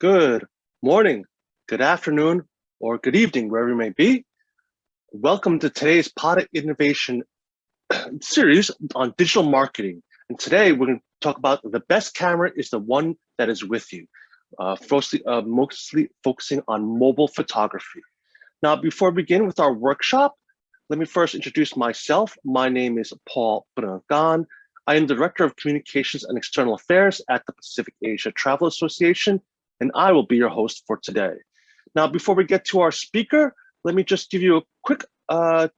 Good morning, good afternoon, or good evening, wherever you may be. Welcome to today's Product Innovation series on digital marketing. And today we're going to talk about the best camera is the one that is with you, mostly focusing on mobile photography. Now, before we begin with our workshop, let me first introduce myself. My name is Paul Bunnagan. I am Director of Communications and External Affairs at the Pacific Asia Travel Association, and I will be your host for today. Now, before we get to our speaker, let me just give you a quick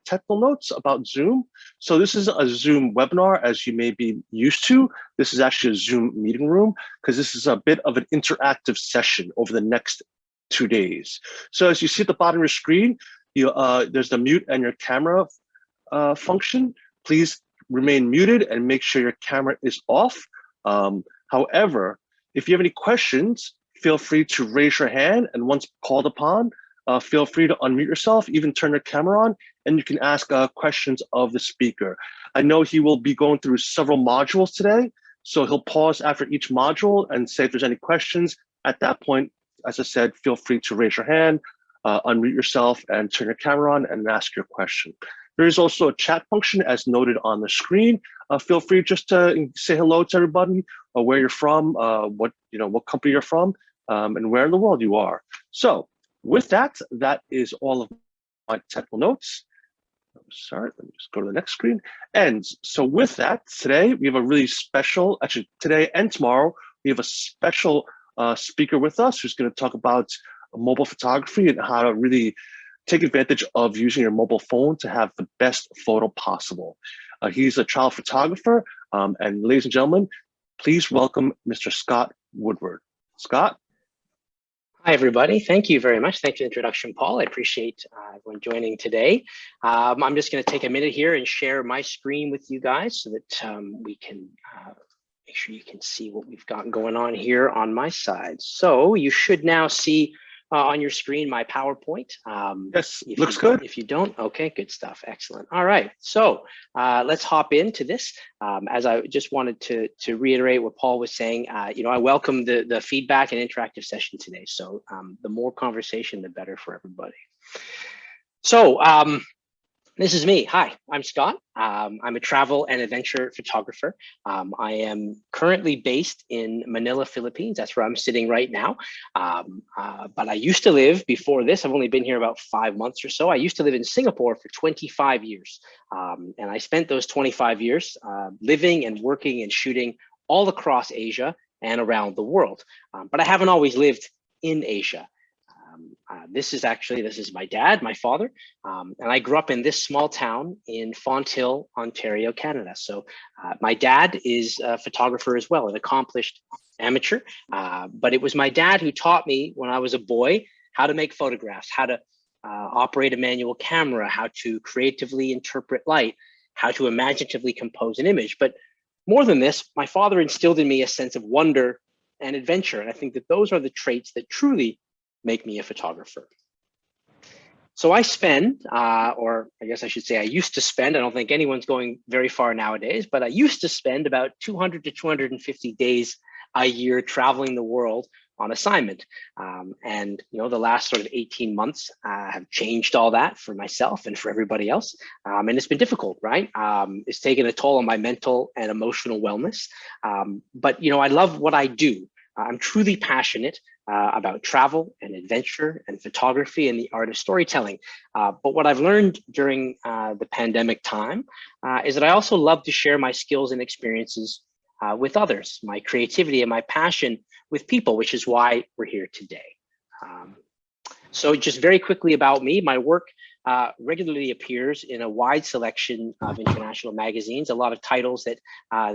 technical notes about Zoom. So this is a Zoom webinar, as you may be used to. This is actually a Zoom meeting room, because this is a bit of an interactive session over the next 2 days. So as you see at the bottom of your screen, there's the mute and your camera function. Please remain muted and make sure your camera is off. However, if you have any questions, feel free to raise your hand, and once called upon, feel free to unmute yourself, even turn your camera on, and you can ask questions of the speaker. I know he will be going through several modules today, so he'll pause after each module and say if there's any questions. At that point, as I said, feel free to raise your hand, unmute yourself, and turn your camera on and ask your question. There is also a chat function as noted on the screen. Feel free just to say hello to everybody, where you're from, what company you're from, and where in the world you are. So with that, that is all of my technical notes. Sorry, let me just go to the next screen. And so with that, today we have a really special, actually today and tomorrow, we have a special speaker with us who's going to talk about mobile photography and how to really take advantage of using your mobile phone to have the best photo possible. He's a child photographer, and ladies and gentlemen, please welcome Mr. Scott Woodward. Scott? Hi, everybody. Thank you very much. Thanks for the introduction, Paul. I appreciate everyone joining today. I'm just going to take a minute here and share my screen with you guys so that we can make sure you can see what we've got going on here on my side. So you should now see on your screen my PowerPoint. Yes, looks good. If you don't, okay, good stuff. Excellent. All right, so let's hop into this. As I just wanted to reiterate what Paul was saying, I welcome the feedback and interactive session today. So the more conversation, the better for everybody. So this is me. Hi, I'm Scott. I'm a travel and adventure photographer. I am currently based in Manila, Philippines. That's where I'm sitting right now. But I used to live, before this, I've only been here about 5 months or so. I used to live in Singapore for 25 years. And I spent those 25 years living and working and shooting all across Asia and around the world. But I haven't always lived in Asia. This is my dad, my father, and I grew up in this small town in Fonthill, Ontario, Canada. So my dad is a photographer as well, an accomplished amateur, but it was my dad who taught me when I was a boy how to make photographs, how to operate a manual camera, how to creatively interpret light, how to imaginatively compose an image. But more than this, my father instilled in me a sense of wonder and adventure. And I think that those are the traits that truly make me a photographer. So I spend, or I guess I should say I used to spend, I don't think anyone's going very far nowadays, but I used to spend about 200 to 250 days a year traveling the world on assignment. And the last sort of 18 months have changed all that for myself and for everybody else. And it's been difficult, right? It's taken a toll on my mental and emotional wellness. But I love what I do. I'm truly passionate about travel and adventure and photography and the art of storytelling. But what I've learned during the pandemic time is that I also love to share my skills and experiences with others, my creativity and my passion with people, which is why we're here today. So just very quickly about me, my work regularly appears in a wide selection of international magazines, a lot of titles that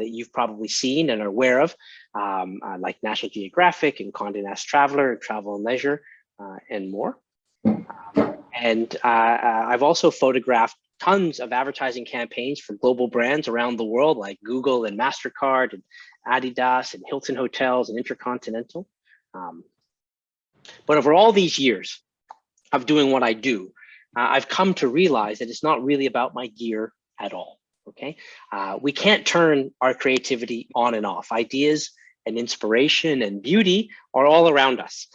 you've probably seen and are aware of, like National Geographic and Condé Nast Traveler, Travel and Leisure, and more. And I've also photographed tons of advertising campaigns for global brands around the world, like Google and MasterCard and Adidas and Hilton Hotels and Intercontinental. But over all these years of doing what I do, I've come to realize that it's not really about my gear at all, okay? We can't turn our creativity on and off. Ideas and inspiration and beauty are all around us.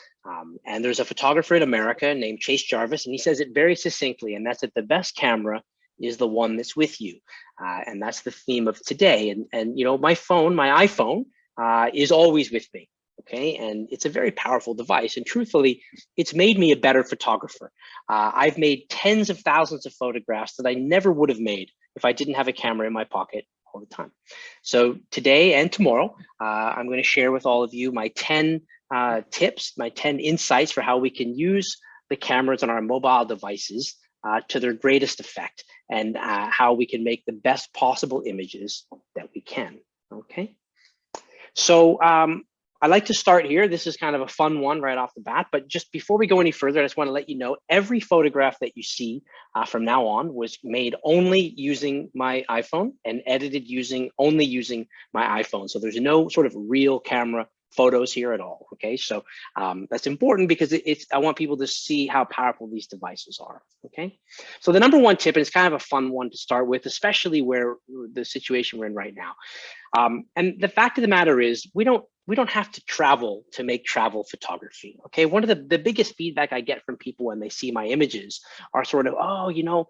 And there's a photographer in America named Chase Jarvis, and he says it very succinctly, and that's that the best camera is the one that's with you. And that's the theme of today. And you know, my iPhone is always with me. Okay, and it's a very powerful device. And truthfully, it's made me a better photographer. I've made tens of thousands of photographs that I never would have made if I didn't have a camera in my pocket all the time. So today and tomorrow, I'm going to share with all of you my 10 tips, my 10 insights for how we can use the cameras on our mobile devices to their greatest effect, and how we can make the best possible images that we can. Okay, so I like to start here. This is kind of a fun one right off the bat, but just before we go any further, I just want to let you know every photograph that you see from now on was made only using my iPhone and edited only using my iPhone. So there's no sort of real camera photos here at all. Okay, so that's important because I want people to see how powerful these devices are. Okay, so the number one tip, and it's kind of a fun one to start with, especially where the situation we're in right now. And the fact of the matter is, we don't have to travel to make travel photography. Okay, one of the biggest feedback I get from people when they see my images are sort of, oh, you know,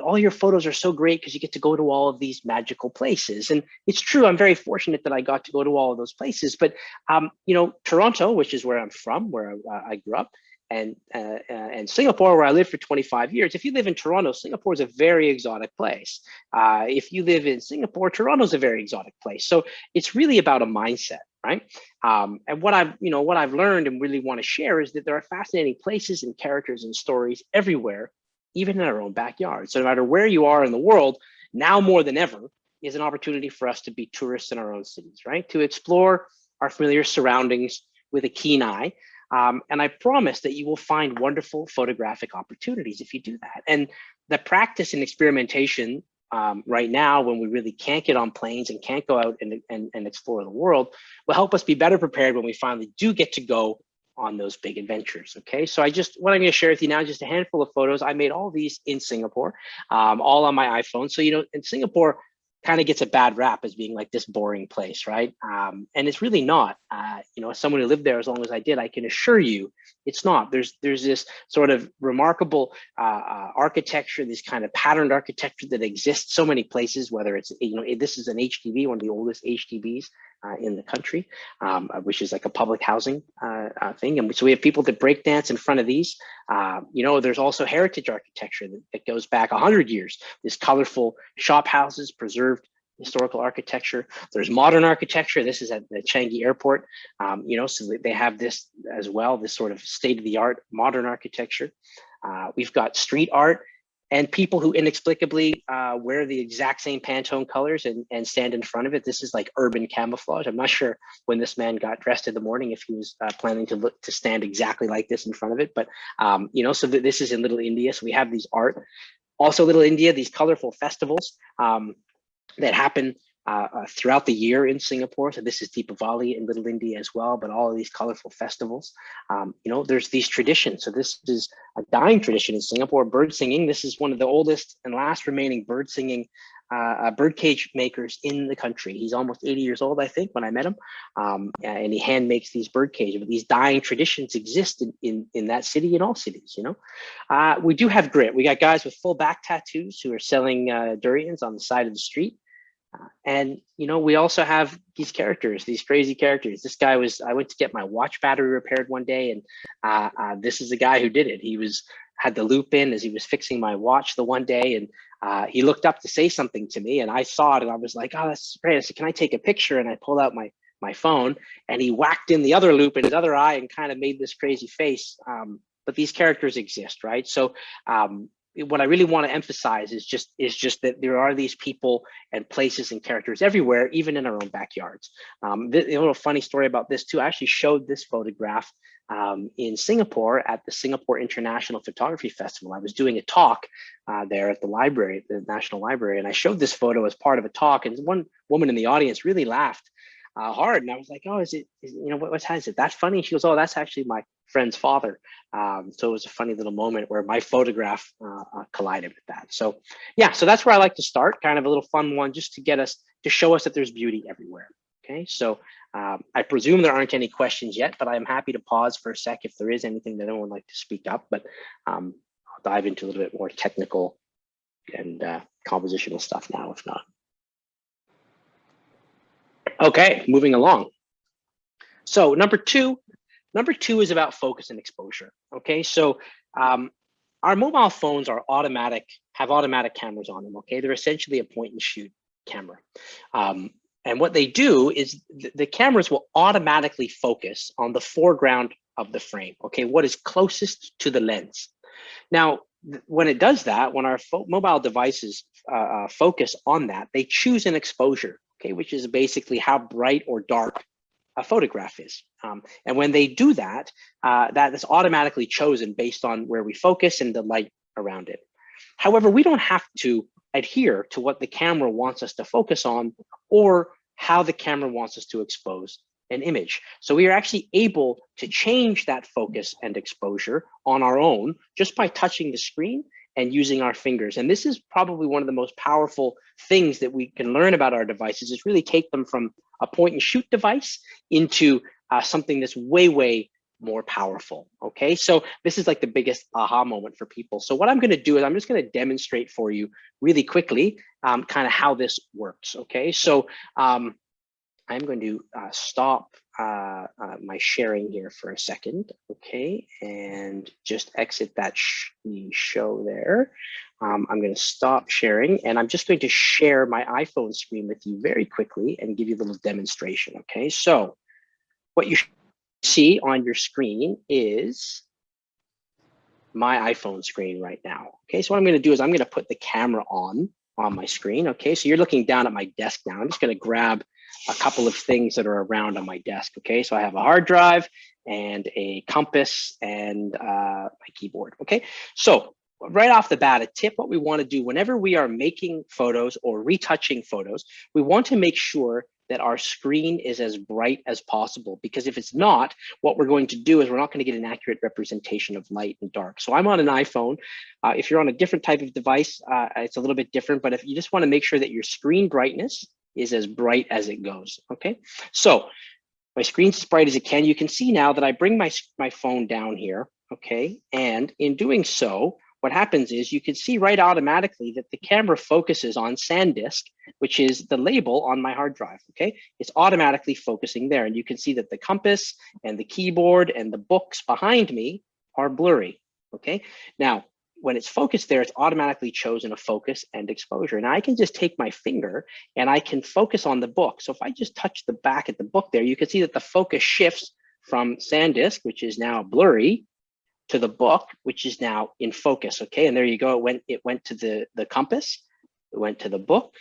all your photos are so great because you get to go to all of these magical places. And it's true, I'm very fortunate that I got to go to all of those places. But you know, Toronto, which is where I'm from, where I grew up, and Singapore, where I lived for 25 years. If you live in Toronto, Singapore is a very exotic place. If you live in Singapore, Toronto's a very exotic place. So it's really about a mindset, right? And what I've learned and really want to share is that there are fascinating places and characters and stories everywhere, even in our own backyard. So no matter where you are in the world, now more than ever is an opportunity for us to be tourists in our own cities, right? To explore our familiar surroundings with a keen eye. And I promise that you will find wonderful photographic opportunities if you do that. And the practice and experimentation right now, when we really can't get on planes and can't go out and explore the world, will help us be better prepared when we finally do get to go on those big adventures. Okay, so what I'm going to share with you now is just a handful of photos. I made all these in Singapore, all on my iPhone. So, you know, in Singapore, kind of gets a bad rap as being like this boring place, right? And it's really not. You know, as someone who lived there as long as I did, I can assure you it's not. There's this sort of remarkable architecture, this kind of patterned architecture that exists so many places, whether it's, you know, this is an HDB, one of the oldest HDBs in the country, which is like a public housing thing. And so we have people that break dance in front of these. You know, there's also heritage architecture that goes back 100 years. This colorful shop houses, preserved historical architecture. There's modern architecture. This is at the Changi Airport. You know, so they have this as well, this sort of state-of-the-art modern architecture. We've got street art and people who inexplicably wear the exact same Pantone colors and stand in front of it. This is like urban camouflage. I'm not sure when this man got dressed in the morning if he was planning to stand exactly like this in front of it. But you know, so this is in Little India. So we have these art. Also, Little India, these colorful festivals that happen throughout the year in Singapore. So this is Deepavali in Little India as well, but all of these colorful festivals. You know, there's these traditions. So this is a dying tradition in Singapore, bird singing. This is one of the oldest and last remaining bird singing birdcage makers in the country. He's almost 80 years old, I think, when I met him. And he hand makes these bird cages. But these dying traditions exist in that city, in all cities, you know. We do have grit. We got guys with full back tattoos who are selling durians on the side of the street. And, you know, we also have these characters, these crazy characters. This guy I went to get my watch battery repaired one day, and this is the guy who did it. He had the loop in as he was fixing my watch the one day, and he looked up to say something to me, and I saw it, and I was like, oh, that's great. I said, can I take a picture? And I pulled out my phone, and he whacked in the other loop in his other eye and kind of made this crazy face. But these characters exist, right? So what I really want to emphasize is just that there are these people and places and characters everywhere, even in our own backyards. A little funny story about this too. I actually showed this photograph in Singapore at the Singapore International Photography Festival. I was doing a talk there at the library, the National Library, and I showed this photo as part of a talk. And one woman in the audience really laughed hard, and I was like, "Oh, is it you know what's is it that funny?" She goes, "Oh, that's actually my friend's father." So it was a funny little moment where my photograph collided with that. So yeah, so that's where I like to start, kind of a little fun one, just to show us that there's beauty everywhere. Okay, so I presume there aren't any questions yet, but I'm happy to pause for a sec if there is anything that anyone would like to speak up, but I'll dive into a little bit more technical and compositional stuff now, if not. Okay, moving along. So number two is about focus and exposure. Okay, so our mobile phones are have automatic cameras on them. Okay, they're essentially a point and shoot camera. And what they do is the cameras will automatically focus on the foreground of the frame. Okay, what is closest to the lens. Now, when it does that, when our mobile devices focus on that, they choose an exposure, okay, which is basically how bright or dark a photograph is. And when they do that, that is automatically chosen based on where we focus and the light around it. However, we don't have to adhere to what the camera wants us to focus on or how the camera wants us to expose an image. So we are actually able to change that focus and exposure on our own just by touching the screen and using our fingers. And this is probably one of the most powerful things that we can learn about our devices, is really take them from a point and shoot device into something that's way, way more powerful. Okay, so this is like the biggest aha moment for people. So what I'm going to do is I'm just going to demonstrate for you really quickly kind of how this works. Okay, so I'm going to stop my sharing here for a second, okay, and just exit that show there. I'm going to stop sharing, and I'm just going to share my iPhone screen with you very quickly and give you a little demonstration, okay? So what you see on your screen is my iPhone screen right now, okay? So what I'm going to do is I'm going to put the camera on my screen, okay? So you're looking down at my desk now. I'm just going to grab a couple of things that are around on my desk, okay? So I have a hard drive and a compass and my keyboard, okay? So right off the bat, a tip, what we want to do whenever we are making photos or retouching photos, we want to make sure that our screen is as bright as possible, because if it's not, what we're going to do is we're not going to get an accurate representation of light and dark. So I'm on an iPhone. If you're on a different type of device, it's a little bit different, but if you just want to make sure that your screen brightness is as bright as it goes, okay? So my screen's as bright as it can. You can see now that I bring my phone down here, okay? And in doing so, what happens is you can see right automatically that the camera focuses on SanDisk, which is the label on my hard drive, okay? It's automatically focusing there. And you can see that the compass and the keyboard and the books behind me are blurry, okay? Now, when it's focused there, it's automatically chosen a focus and exposure. Now I can just take my finger and I can focus on the book. So if I just touch the back at the book there, you can see that the focus shifts from SanDisk, which is now blurry, to the book, which is now in focus, okay? And there you go, it went to the compass, it went to the book,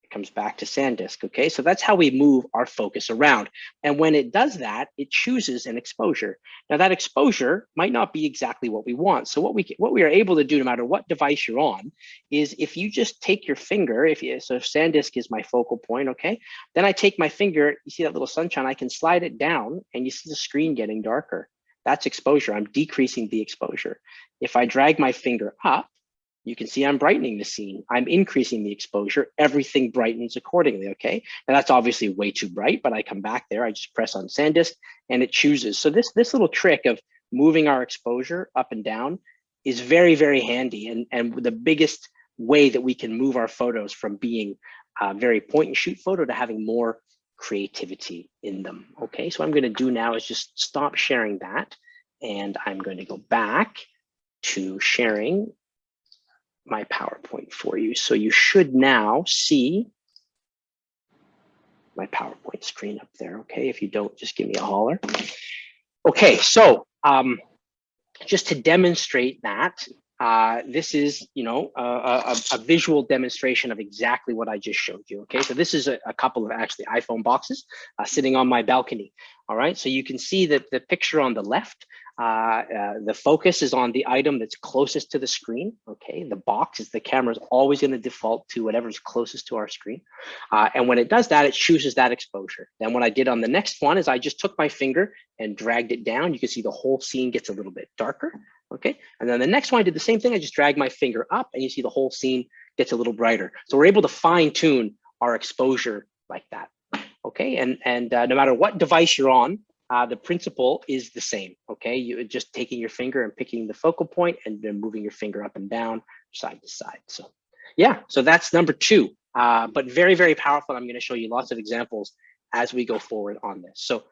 it comes back to SanDisk, okay? So that's how we move our focus around. And when it does that, it chooses an exposure. Now that exposure might not be exactly what we want. So what we are able to do, no matter what device you're on, is if you just take your finger, so SanDisk is my focal point, okay? Then I take my finger, you see that little sunshine, I can slide it down and you see the screen getting darker. That's exposure. I'm decreasing the exposure. If I drag my finger up, you can see I'm brightening the scene. I'm increasing the exposure. Everything brightens accordingly, okay? And that's obviously way too bright, but I come back there, I just press on SanDisk and it chooses. So this little trick of moving our exposure up and down is very, very handy, and the biggest way that we can move our photos from being a very point and shoot photo to having more creativity in them, okay? So what I'm going to do now is just stop sharing that, and I'm going to go back to sharing my PowerPoint for you. So you should now see my PowerPoint screen up there, okay? If you don't, just give me a holler. Okay, so just to demonstrate that, this is, a visual demonstration of exactly what I just showed you, okay? So this is a couple of actually iPhone boxes sitting on my balcony, all right? So you can see that the picture on the left, the focus is on the item that's closest to the screen, okay? The box is the camera's always gonna default to whatever's closest to our screen. And when it does that, it chooses that exposure. Then what I did on the next one is I just took my finger and dragged it down. You can see the whole scene gets a little bit darker. Okay, and then the next one I did the same thing. I just dragged my finger up and you see the whole scene gets a little brighter. So we're able to fine tune our exposure like that. okay? And no matter what device you're on, the principle is the same, okay? You're just taking your finger and picking the focal point and then moving your finger up and down, side to side. So yeah, so that's number 2, but very, very powerful. I'm gonna show you lots of examples as we go forward on this. So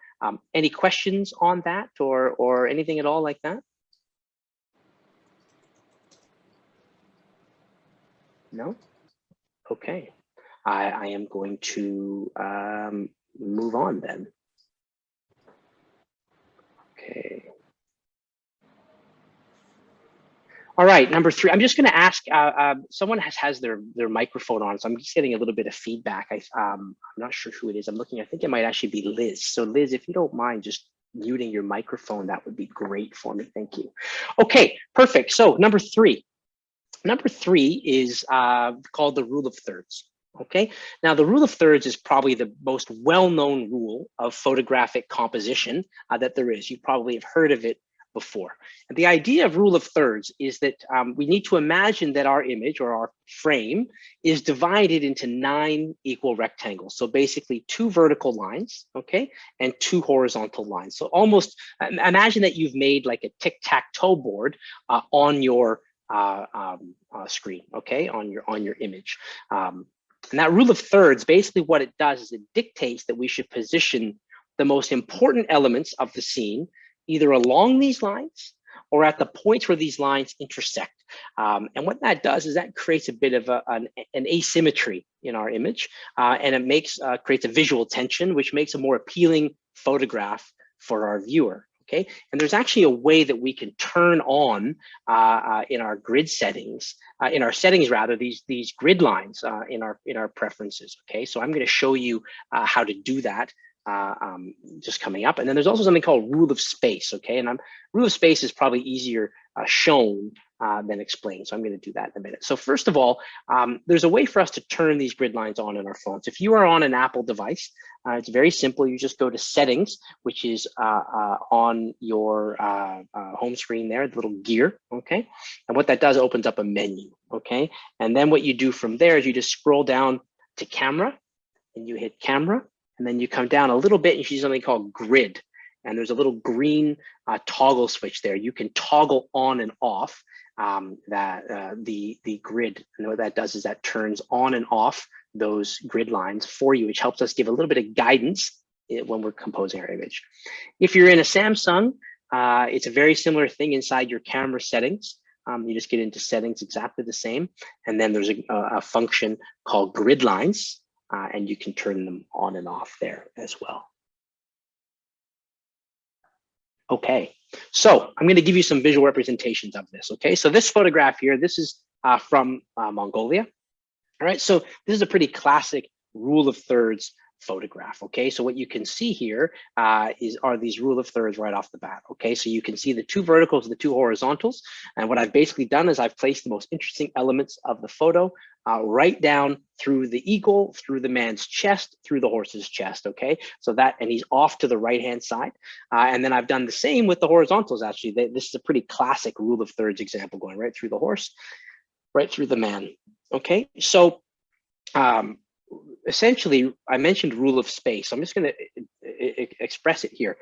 any questions on that or anything at all like that? No? Okay. I am going to move on then. Okay. All right, number 3. I'm just going to ask. Someone has their microphone on, so I'm just getting a little bit of feedback. I'm not sure who it is. I'm looking. I think it might actually be Liz. So Liz, if you don't mind just muting your microphone, that would be great for me. Thank you. Okay, perfect. So number 3. Number 3 is called the rule of thirds. Okay, now the rule of thirds is probably the most well-known rule of photographic composition that there is. You probably have heard of it before. And the idea of rule of thirds is that we need to imagine that our image or our frame is divided into 9 equal rectangles. So basically 2 vertical lines, okay, and 2 horizontal lines. So almost imagine that you've made like a tic-tac-toe board on your screen, okay, on your image. And that rule of thirds, basically what it does is it dictates that we should position the most important elements of the scene either along these lines or at the points where these lines intersect. And what that does is that creates a bit of an asymmetry in our image, and it creates a visual tension, which makes a more appealing photograph for our viewer. Okay, and there's actually a way that we can turn on in our grid settings, in our settings rather, these grid lines in our preferences. Okay, so I'm going to show you how to do that just coming up. And then there's also something called rule of space. Okay, and rule of space is probably easier shown than explained. So I'm going to do that in a minute. So first of all, there's a way for us to turn these grid lines on in our phones. If you are on an Apple device, it's very simple. You just go to settings, which is on your home screen there, the little gear, okay? And what that does, opens up a menu, okay? And then what you do from there is you just scroll down to camera and you hit camera, and then you come down a little bit and you see something called grid. And there's a little green toggle switch there. You can toggle on and off the grid. And what that does is that turns on and off those grid lines for you, which helps us give a little bit of guidance when we're composing our image. If you're in a Samsung, it's a very similar thing inside your camera settings. You just get into settings exactly the same. And then there's a function called grid lines, and you can turn them on and off there as well. Okay, so I'm going to give you some visual representations of this. Okay, so this photograph here, this is from Mongolia. All right, so this is a pretty classic rule of thirds photograph. Okay, so what you can see here are these rule of thirds right off the bat. Okay, so you can see the 2 verticals, the 2 horizontals, and what I've basically done is I've placed the most interesting elements of the photo right down through the eagle, through the man's chest, through the horse's chest. Okay, so that, and he's off to the right hand side, and then I've done the same with the horizontals. Actually, this is a pretty classic rule of thirds example, going right through the horse, right through the man. Okay, so essentially, I mentioned rule of space. I'm just going to express it here.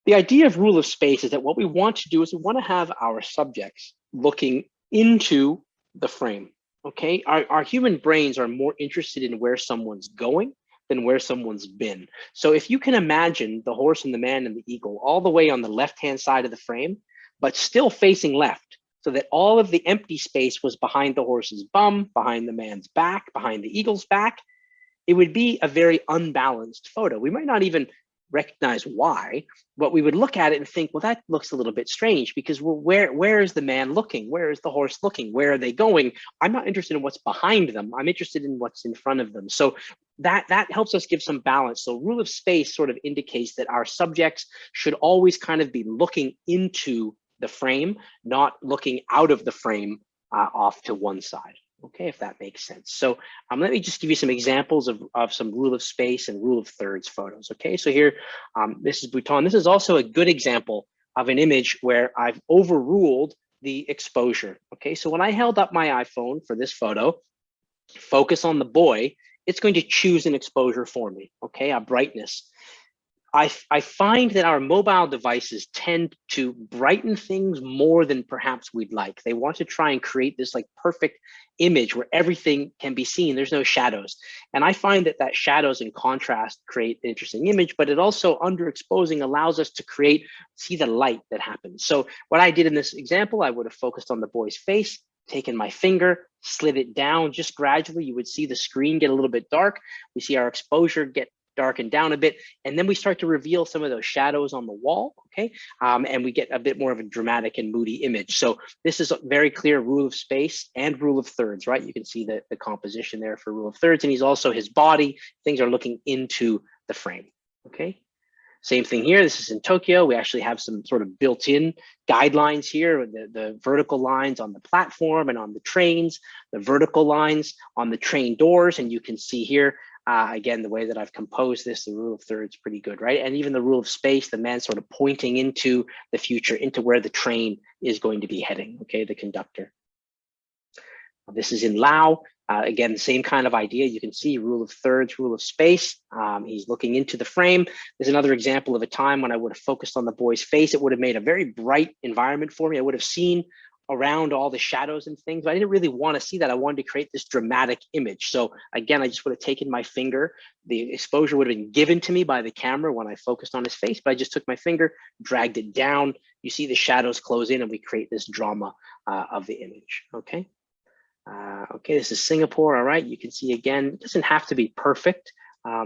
The idea of rule of space is that what we want to do is we want to have our subjects looking into the frame. Okay, our human brains are more interested in where someone's going than where someone's been. So if you can imagine the horse and the man and the eagle all the way on the left-hand side of the frame, but still facing left, so that all of the empty space was behind the horse's bum, behind the man's back, behind the eagle's back, it would be a very unbalanced photo. We might not even recognize why, but we would look at it and think, well, that looks a little bit strange because where is the man looking? Where is the horse looking? Where are they going? I'm not interested in what's behind them. I'm interested in what's in front of them. So that helps us give some balance. So rule of space sort of indicates that our subjects should always kind of be looking into the frame, not looking out of the frame off to one side. Okay, if that makes sense. So let me just give you some examples of some rule of space and rule of thirds photos. Okay, so here, this is Bhutan. This is also a good example of an image where I've overruled the exposure. Okay, so when I held up my iPhone for this photo, focus on the boy, it's going to choose an exposure for me, okay, a brightness. I find that our mobile devices tend to brighten things more than perhaps we'd like. They want to try and create this like perfect image where everything can be seen. There's no shadows. And I find that shadows and contrast create an interesting image, but it also underexposing allows us to see the light that happens. So what I did in this example, I would have focused on the boy's face, taken my finger, slid it down just gradually. You would see the screen get a little bit dark. We see our exposure get darken down a bit, and then we start to reveal some of those shadows on the wall, okay? And we get a bit more of a dramatic and moody image. So this is a very clear rule of space and rule of thirds, right? You can see the composition there for rule of thirds, and he's also his body, things are looking into the frame, okay? Same thing here, this is in Tokyo. We actually have some sort of built-in guidelines here, the vertical lines on the platform and on the trains, the vertical lines on the train doors, and you can see here, again, the way that I've composed this, the rule of thirds, pretty good, right? And even the rule of space, the man sort of pointing into the future, into where the train is going to be heading, okay, the conductor. This is in Lao. Again, the same kind of idea. You can see rule of thirds, rule of space. He's looking into the frame. There's another example of a time when I would have focused on the boy's face. It would have made a very bright environment for me. I would have seen around all the shadows and things, but I didn't really want to see that. I wanted to create this dramatic image. So again, I just would have taken my finger. The exposure would have been given to me by the camera when I focused on his face, but I just took my finger, dragged it down. You see the shadows close in and we create this drama of the image, okay? Okay, this is Singapore, all right? You can see again, it doesn't have to be perfect.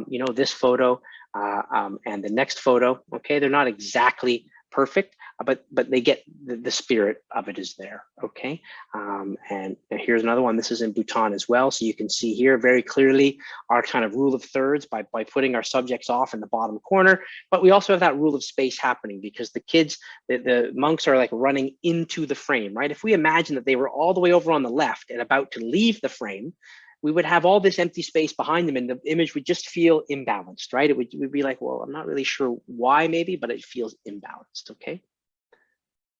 You know, this photo and the next photo, okay? They're not exactly perfect, but they get the spirit of it is there, okay? And here's another one. This is in Bhutan as well. So you can see here very clearly our kind of rule of thirds by putting our subjects off in the bottom corner. But we also have that rule of space happening because the kids, the monks are like running into the frame, right? If we imagine that they were all the way over on the left and about to leave the frame, we would have all this empty space behind them and the image would just feel imbalanced, right? It would be like, well, I'm not really sure why maybe, but it feels imbalanced, okay?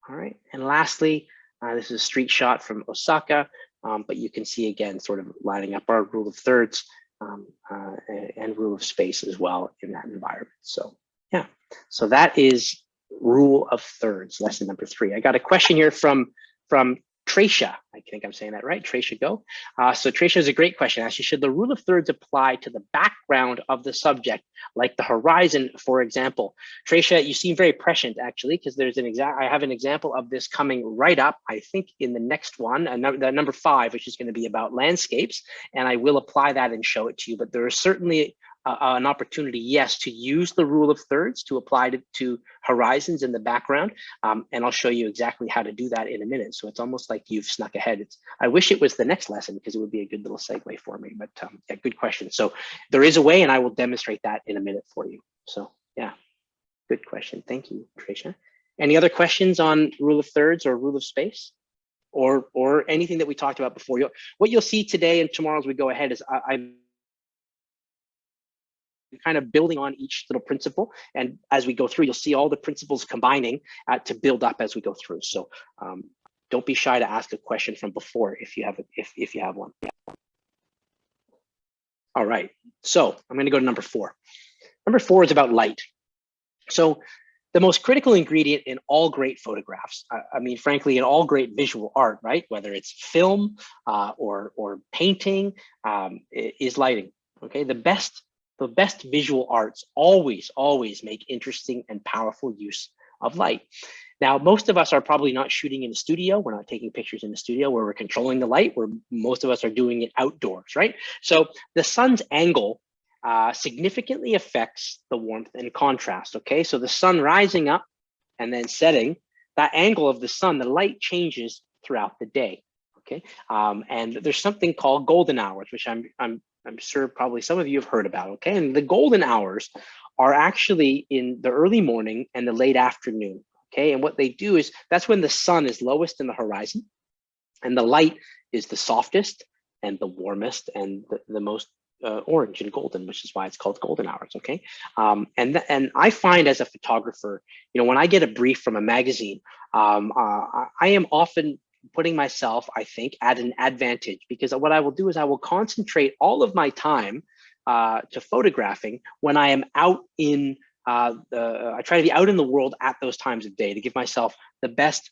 All right, and lastly, this is a street shot from Osaka, but you can see again, sort of lining up our rule of thirds and rule of space as well in that environment. So yeah, so that is rule of thirds, lesson number 3. I got a question here from Tracia, I think I'm saying that right, Tracia Go. So Tracia is a great question. Actually, should the rule of thirds apply to the background of the subject, like the horizon, for example? Tracia, you seem very prescient actually, because there's I have an example of this coming right up, I think in the next one, number 5, which is going to be about landscapes, and I will apply that and show it to you, but there is certainly an opportunity, yes, to use the rule of thirds to apply to horizons in the background. And I'll show you exactly how to do that in a minute. So it's almost like you've snuck ahead. I wish it was the next lesson because it would be a good little segue for me, but yeah, good question. So there is a way and I will demonstrate that in a minute for you. So yeah, good question. Thank you, Tracia. Any other questions on rule of thirds or rule of space? Or anything that we talked about before? What you'll see today and tomorrow as we go ahead is I'm kind of building on each little principle, and as we go through, you'll see all the principles combining to build up as we go through. So don't be shy to ask a question from before if you have one. All right, so I'm going to go to number 4. Number 4 is about light. So the most critical ingredient in all great photographs, I mean, frankly, in all great visual art, right? Whether it's film or painting, is lighting. Okay, the best visual arts always make interesting and powerful use of light. Now, most of us are probably not shooting in the studio. We're not taking pictures in the studio where we're controlling the light, where most of us are doing it outdoors, right? So the sun's angle significantly affects the warmth and contrast, okay? So the sun rising up and then setting, that angle of the sun, the light changes throughout the day, okay? And there's something called golden hours, which I'm sure probably some of you have heard about, okay? And the golden hours are actually in the early morning and the late afternoon, okay? And what they do is, that's when the sun is lowest in the horizon and the light is the softest and the warmest and the most orange and golden, which is why it's called golden hours, okay? And I find as a photographer, you know, when I get a brief from a magazine, I am often putting myself, I think, at an advantage, because what I will do is I will concentrate all of my time to photographing when I am out in I try to be out in the world at those times of day to give myself the best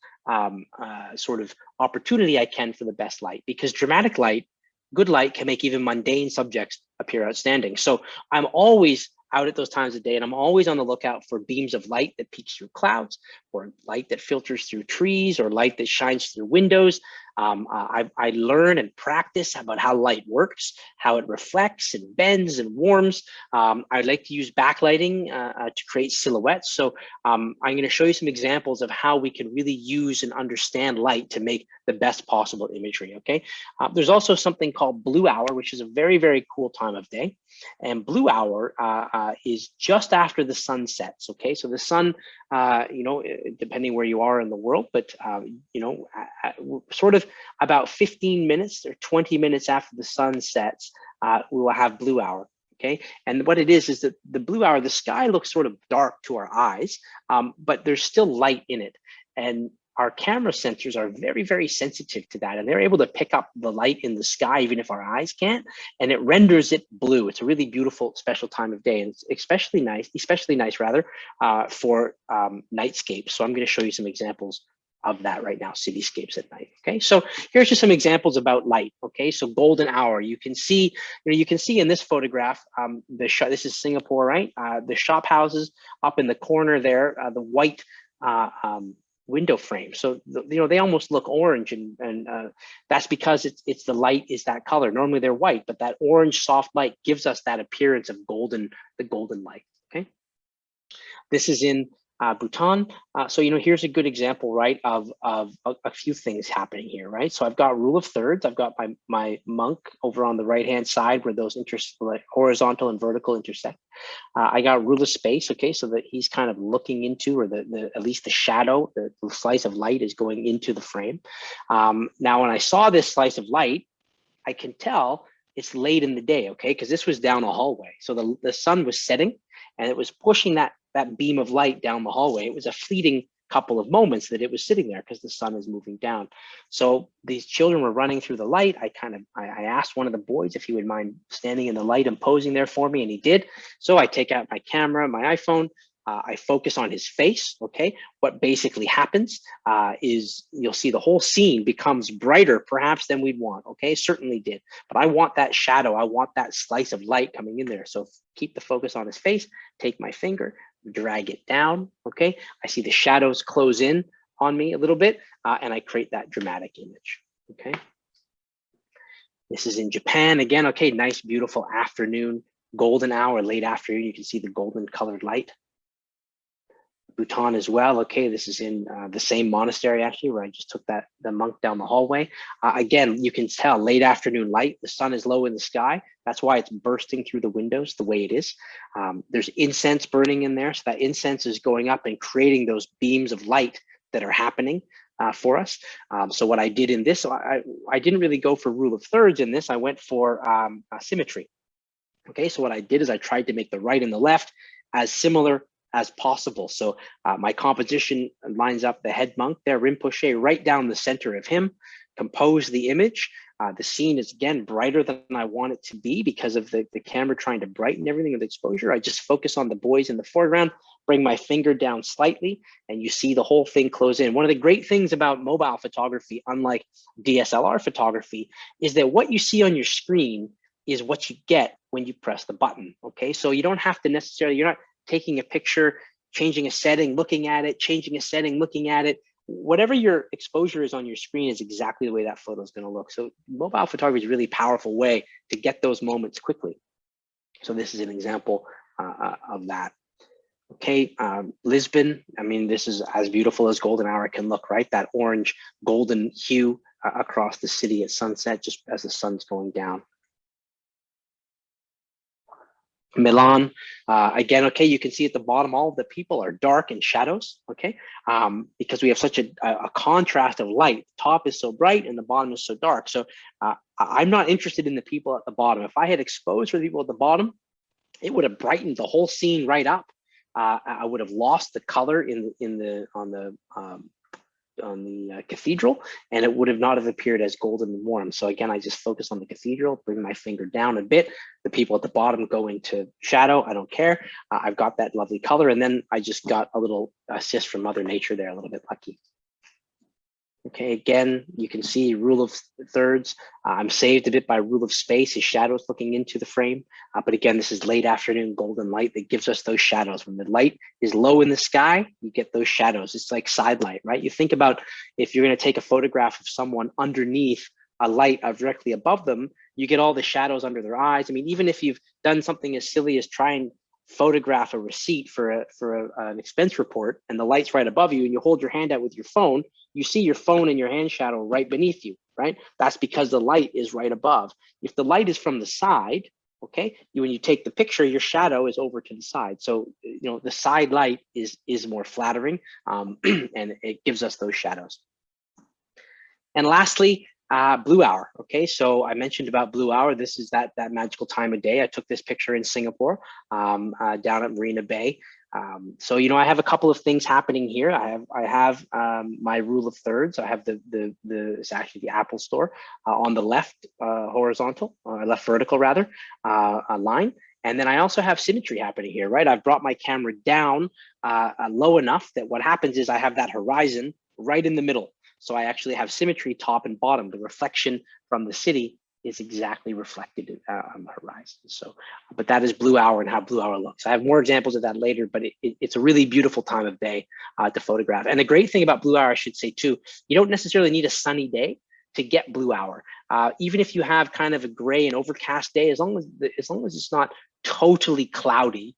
sort of opportunity I can for the best light, because dramatic light, good light, can make even mundane subjects appear outstanding. So I'm always out at those times of day, and I'm always on the lookout for beams of light that peeks through clouds, or light that filters through trees, or light that shines through windows. I learn and practice about how light works, how it reflects and bends and warms. I like to use backlighting to create silhouettes. So I'm going to show you some examples of how we can really use and understand light to make the best possible imagery. Okay. There's also something called blue hour, which is a very, very cool time of day. And blue hour is just after the sun sets. Okay. So the sun, you know, depending where you are in the world, but, you know, sort of about 15 minutes or 20 minutes after the sun sets, we will have blue hour. Okay. And what it is that the blue hour, the sky looks sort of dark to our eyes, but there's still light in it. And our camera sensors are very, very sensitive to that. And they're able to pick up the light in the sky, even if our eyes can't, and it renders it blue. It's a really beautiful, special time of day. And it's especially nice for nightscapes. So I'm going to show you some examples of that right now, cityscapes at night. Okay, so here's just some examples about light. Okay, so golden hour, you can see, you can see in this photograph, this is Singapore, right? The shop houses up in the corner there, the white window frame. So they almost look orange, and that's because it's the light is that color. Normally they're white, but that orange soft light gives us that appearance of golden, the golden light. Okay, this is in Bhutan. So, here's a good example, right, of a few things happening here, right? So I've got rule of thirds. I've got my monk over on the right-hand side where those like horizontal and vertical intersect. I got rule of space, okay, so that he's kind of looking into, or at least the shadow, the slice of light is going into the frame. Now, when I saw this slice of light, I can tell it's late in the day, okay, because this was down a hallway. So the sun was setting, and it was pushing that beam of light down the hallway. It was a fleeting couple of moments that it was sitting there because the sun is moving down. So these children were running through the light. I asked one of the boys if he would mind standing in the light and posing there for me, and he did. So I take out my camera, my iPhone, I focus on his face, okay? What basically happens is you'll see the whole scene becomes brighter perhaps than we'd want, okay? Certainly did, but I want that shadow, I want that slice of light coming in there. So keep the focus on his face, take my finger, drag it down, okay? I see the shadows close in on me a little bit, and I create that dramatic image, okay? This is in Japan again, okay? Nice, beautiful afternoon, golden hour, late afternoon. You can see the golden colored light. Bhutan as well. Okay, this is in the same monastery actually, where I just took the monk down the hallway. Again, you can tell late afternoon light. The sun is low in the sky. That's why it's bursting through the windows the way it is. There's incense burning in there, so that incense is going up and creating those beams of light that are happening for us. So what I did in this, I didn't really go for rule of thirds in this. I went for symmetry. Okay, so what I did is I tried to make the right and the left as similar as possible. So my composition lines up the head monk there, Rinpoche, right down the center of him, compose the image. The scene is again brighter than I want it to be because of the camera trying to brighten everything with exposure. I just focus on the boys in the foreground, bring my finger down slightly, and you see the whole thing close in. One of the great things about mobile photography, unlike DSLR photography, is that what you see on your screen is what you get when you press the button, okay? So you don't have to necessarily, you're not taking a picture, changing a setting, looking at it, changing a setting, looking at it. Whatever your exposure is on your screen is exactly the way that photo is going to look. So mobile photography is a really powerful way to get those moments quickly. So this is an example of that. Okay, Lisbon, I mean, this is as beautiful as golden hour can look, right? That orange golden hue across the city at sunset, just as the sun's going down. Milan, again, okay, you can see at the bottom, all of the people are dark in shadows, okay, because we have such a contrast of light. The top is so bright and the bottom is so dark. So I'm not interested in the people at the bottom. If I had exposed for the people at the bottom, it would have brightened the whole scene right up. I would have lost the color on the cathedral, and it would have not have appeared as golden and warm. So again, I just focus on the cathedral, bring my finger down a bit. The people at the bottom go into shadow. I don't care. I've got that lovely color, and then I just got a little assist from Mother Nature there, a little bit lucky. Okay, again, you can see rule of thirds. I'm saved a bit by rule of space, his shadows looking into the frame. But again, this is late afternoon golden light that gives us those shadows. When the light is low in the sky, you get those shadows. It's like side light, right? You think about if you're gonna take a photograph of someone underneath a light directly above them, you get all the shadows under their eyes. I mean, even if you've done something as silly as try and photograph a receipt for an expense report and the light's right above you and you hold your hand out with your phone, you see your phone and your hand shadow right beneath you, right? That's because the light is right above. If the light is from the side, okay, when you take the picture, your shadow is over to the side. So, you know, the side light is more flattering and it gives us those shadows. And lastly, blue hour. Okay, so I mentioned about blue hour. This is that magical time of day. I took this picture in Singapore, down at Marina Bay. So you know, I have a couple of things happening here. I have my rule of thirds. I have it's actually the Apple Store on the left horizontal, left vertical rather, line. And then I also have symmetry happening here, right? I've brought my camera down low enough that what happens is I have that horizon right in the middle. So I actually have symmetry top and bottom. The reflection from the city is exactly reflected on the horizon. So, but that is blue hour and how blue hour looks. I have more examples of that later, but it's a really beautiful time of day to photograph. And the great thing about blue hour, I should say too, you don't necessarily need a sunny day to get blue hour. Even if you have kind of a gray and overcast day, as long as it's not totally cloudy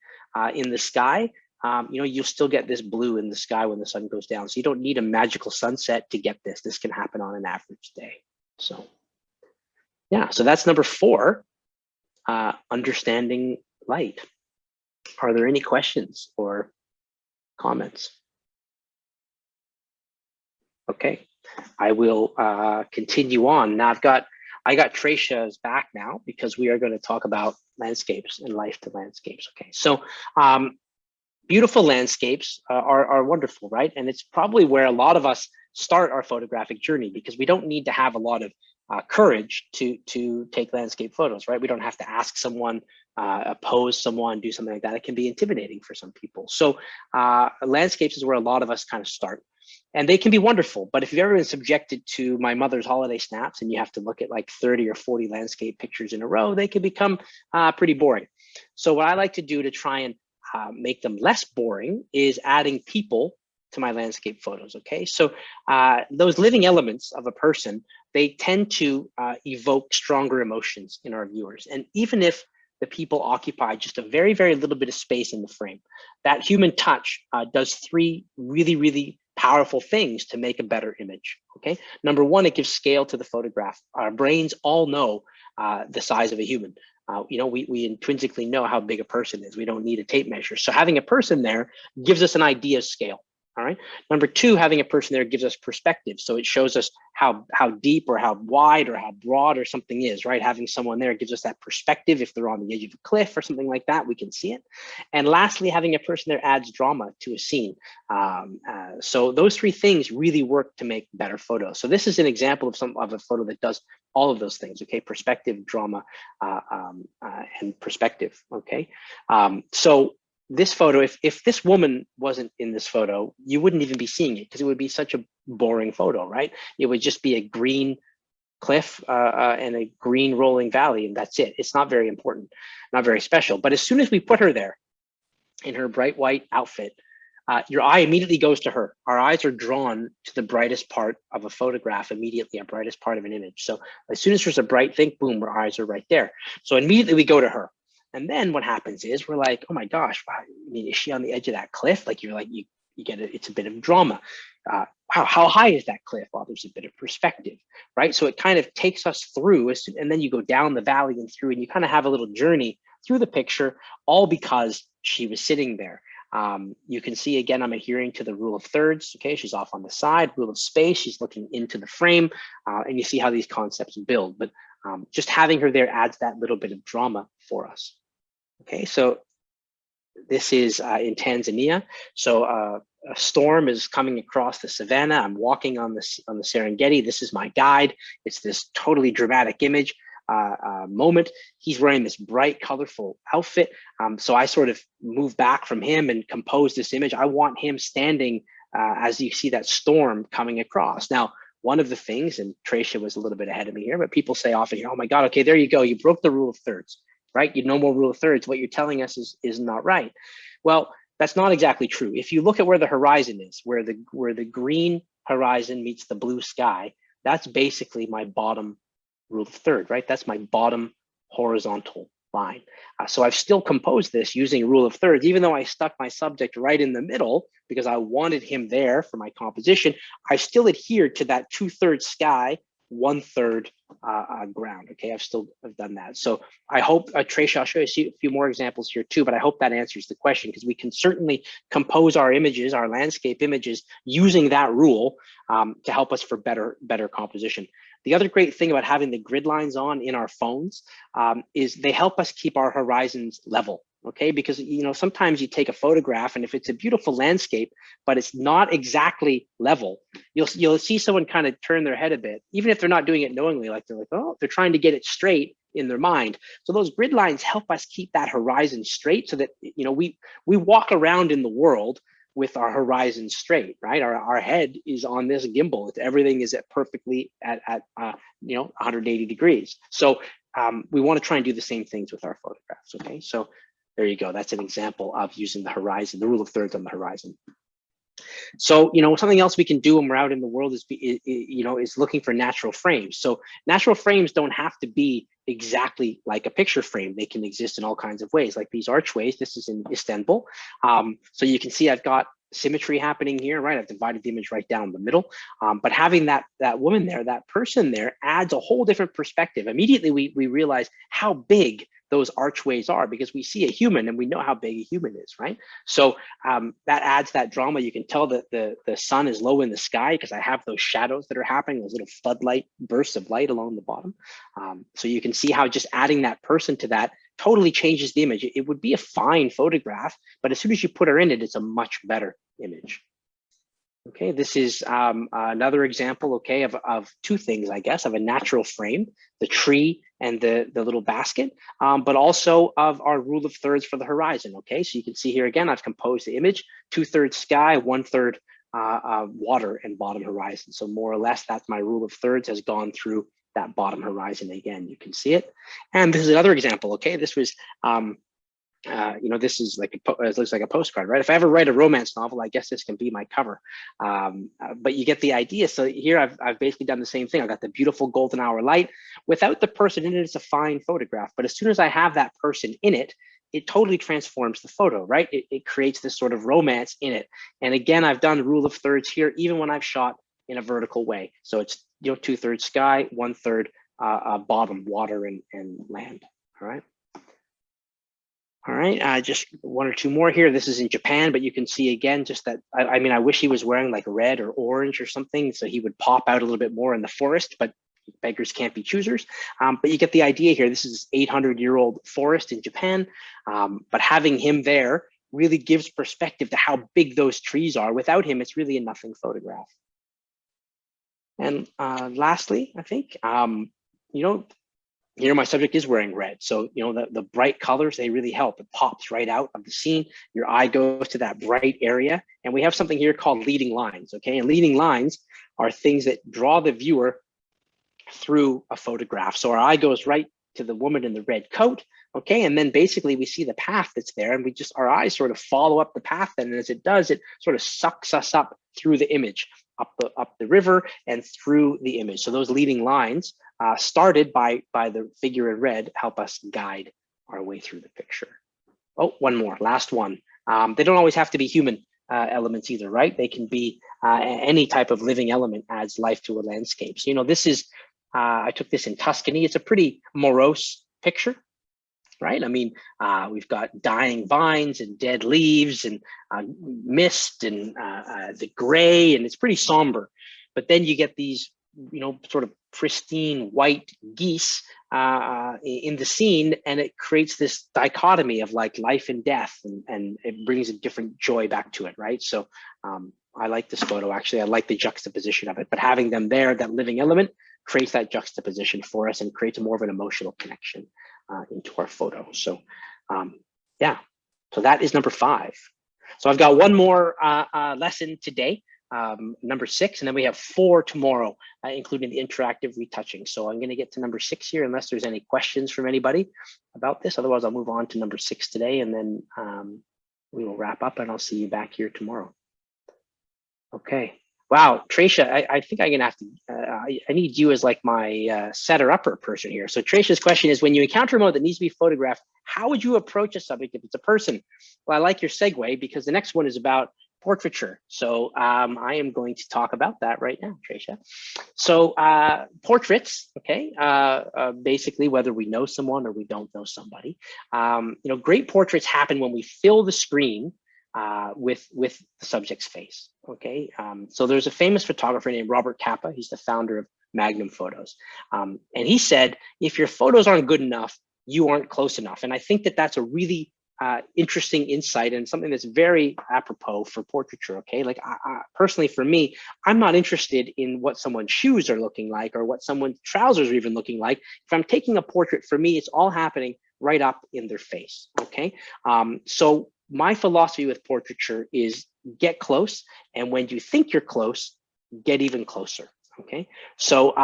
in the sky, you know, you'll still get this blue in the sky when the sun goes down. So you don't need a magical sunset to get this. This can happen on an average day. So yeah, so that's number 4, understanding light. Are there any questions or comments? Okay, I will continue on. Now I got Tracia's back now because we are going to talk about landscapes and life to landscapes. Okay, so beautiful landscapes are wonderful, right? And it's probably where a lot of us start our photographic journey because we don't need to have a lot of courage to take landscape photos, right? We don't have to ask someone, pose someone, do something like that. It can be intimidating for some people. So landscapes is where a lot of us kind of start. And they can be wonderful, but if you've ever been subjected to my mother's holiday snaps and you have to look at like 30 or 40 landscape pictures in a row, they can become pretty boring. So what I like to do to try and make them less boring is adding people to my landscape photos. Okay, so those living elements of a person, they tend to evoke stronger emotions in our viewers. And even if the people occupy just a very, very little bit of space in the frame, that human touch does 3 really, really powerful things to make a better image. Okay, number 1, it gives scale to the photograph. Our brains all know the size of a human. You know, we intrinsically know how big a person is. We don't need a tape measure. So having a person there gives us an idea of scale. All right. Number 2, having a person there gives us perspective. So it shows us how deep or how wide or how broad or something is, right? Having someone there gives us that perspective. If they're on the edge of a cliff or something like that, we can see it. And lastly, having a person there adds drama to a scene. So those 3 things really work to make better photos. So this is an example of a photo that does all of those things. Okay, perspective, drama, and perspective. Okay, so this photo, if this woman wasn't in this photo, you wouldn't even be seeing it because it would be such a boring photo, right? It would just be a green cliff and a green rolling valley, and that's it. It's not very important, not very special. But as soon as we put her there in her bright white outfit, your eye immediately goes to her. Our eyes are drawn to the brightest part of a photograph immediately, a brightest part of an image. So as soon as there's a bright thing, boom, our eyes are right there. So immediately we go to her. And then what happens is we're like, oh my gosh, wow, I mean, is she on the edge of that cliff? Like you get it, it's a bit of drama. Wow, how high is that cliff? Well, there's a bit of perspective, right? So it kind of takes us through, and then you go down the valley and through, and you kind of have a little journey through the picture, all because she was sitting there. You can see, again, I'm adhering to the rule of thirds. Okay, she's off on the side. Rule of space, she's looking into the frame, and you see how these concepts build. But just having her there adds that little bit of drama for us. Okay, so this is in Tanzania. So a storm is coming across the savannah. I'm walking on the Serengeti. This is my guide. It's this totally dramatic image moment. He's wearing this bright, colorful outfit. So I sort of move back from him and compose this image. I want him standing as you see that storm coming across. Now, one of the things, and Tracia was a little bit ahead of me here, but people say often, oh my God, okay, there you go. You broke the rule of thirds, right? You no more rule of thirds. What you're telling us is not right. Well, that's not exactly true. If you look at where the horizon is, where the green horizon meets the blue sky, that's basically my bottom rule of third, right? That's my bottom horizontal line. So I've still composed this using rule of thirds, even though I stuck my subject right in the middle because I wanted him there for my composition. I still adhered to that 2/3 sky, 1/3 ground. Okay, I've done that. So I hope, Tracia, I'll show you a few more examples here too, but I hope that answers the question, because we can certainly compose our images, our landscape images, using that rule to help us for better composition. The other great thing about having the grid lines on in our phones is they help us keep our horizons level. Okay, because sometimes you take a photograph and if it's a beautiful landscape, but it's not exactly level, you'll see someone kind of turn their head a bit, even if they're not doing it knowingly, like oh, they're trying to get it straight in their mind. So those grid lines help us keep that horizon straight so that we walk around in the world with our horizon straight, right? Our head is on this gimbal. Everything is at perfectly at 180 degrees. So we want to try and do the same things with our photographs. Okay, so there you go. That's an example of using the horizon, the rule of thirds on the horizon. So, something else we can do when we're out in the world is looking for natural frames. So natural frames don't have to be exactly like a picture frame. They can exist in all kinds of ways, like these archways. This is in Istanbul. So you can see I've got symmetry happening here, right? I've divided the image right down the middle. But having that woman there, that person there, adds a whole different perspective. Immediately we realize how big those archways are, because we see a human and we know how big a human is, right? So that adds that drama. You can tell that the sun is low in the sky because I have those shadows that are happening, those little floodlight bursts of light along the bottom. So you can see how just adding that person to that totally changes the image. It would be a fine photograph, but as soon as you put her in it, it's a much better image. Okay, this is another example, okay, of two things, I guess, of a natural frame, the tree and the little basket, but also of our rule of thirds for the horizon, okay? So you can see here again, I've composed the image, 2/3 sky, 1/3 water and bottom horizon. So more or less, that's my rule of thirds has gone through that bottom horizon again. You can see it. And this is another example, okay? This was this is like it looks like a postcard, right? If I ever write a romance novel, I guess this can be my cover. But you get the idea. So here I've basically done the same thing. I've got the beautiful golden hour light. Without the person in it, it's a fine photograph. But as soon as I have that person in it, it totally transforms the photo, right? It creates this sort of romance in it. And again, I've done rule of thirds here, even when I've shot in a vertical way. So it's 2/3 sky, 1/3 bottom, water and land. All right. All right, just one or two more here. This is in Japan, but you can see again, just that, I mean, I wish he was wearing like red or orange or something, so he would pop out a little bit more in the forest, but beggars can't be choosers. But you get the idea here. This is 800-year-old forest in Japan, but having him there really gives perspective to how big those trees are. Without him, it's really a nothing photograph. And lastly, I think, here my subject is wearing red. So, the bright colors, they really help. It pops right out of the scene. Your eye goes to that bright area. And we have something here called leading lines, okay? And leading lines are things that draw the viewer through a photograph. So our eye goes right to the woman in the red coat, okay? And then basically we see the path that's there and our eyes sort of follow up the path. And as it does, it sort of sucks us up through the image, up the river and through the image. So those leading lines started by the figure in red help us guide our way through the picture. Oh, one more, last one. They don't always have to be human elements either, right? They can be any type of living element adds life to a landscape. So, this is, I took this in Tuscany. It's a pretty morose picture, right? I mean, we've got dying vines and dead leaves and mist and the gray, and it's pretty somber. But then you get these sort of pristine white geese in the scene, and it creates this dichotomy of like life and death, and it brings a different joy back to it, right? So I like this photo, actually. I like the juxtaposition of it, but having them there, that living element, creates that juxtaposition for us and creates more of an emotional connection into our photo. So yeah, so that is number 5. So I've got one more lesson today, number 6, and then we have 4 tomorrow, including the interactive retouching. So I'm going to get to number 6 here, unless there's any questions from anybody about this. Otherwise, I'll move on to number 6 today, and then we will wrap up, and I'll see you back here tomorrow. Okay. Wow, Tracia, I think I'm gonna have to, I need you as like my setter-upper person here. So Tracia's question is, when you encounter a mode that needs to be photographed, how would you approach a subject if it's a person? Well, I like your segue, because the next one is about portraiture. So I am going to talk about that right now, Tracia. So portraits, okay, basically whether we know someone or we don't know somebody, great portraits happen when we fill the screen with the subject's face. Okay, so there's a famous photographer named Robert Capa. He's the founder of Magnum Photos, and he said, if your photos aren't good enough, you aren't close enough. And I think that that's a really interesting insight, and something that's very apropos for portraiture. Okay, like personally for me, I'm not interested in what someone's shoes are looking like or what someone's trousers are even looking like. If I'm taking a portrait, for me, it's all happening right up in their face. Okay, so my philosophy with portraiture is get close, and when you think you're close, get even closer. Okay, so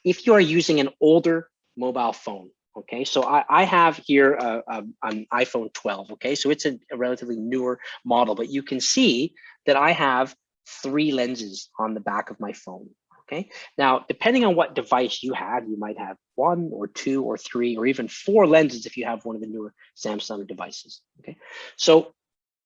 if you are using an older mobile phone, okay, so I have here an iPhone 12. Okay, so it's a relatively newer model, but you can see that I have 3 lenses on the back of my phone. Okay, now depending on what device you have, you might have 1 or 2 or 3 or even 4 lenses if you have one of the newer Samsung devices. Okay, so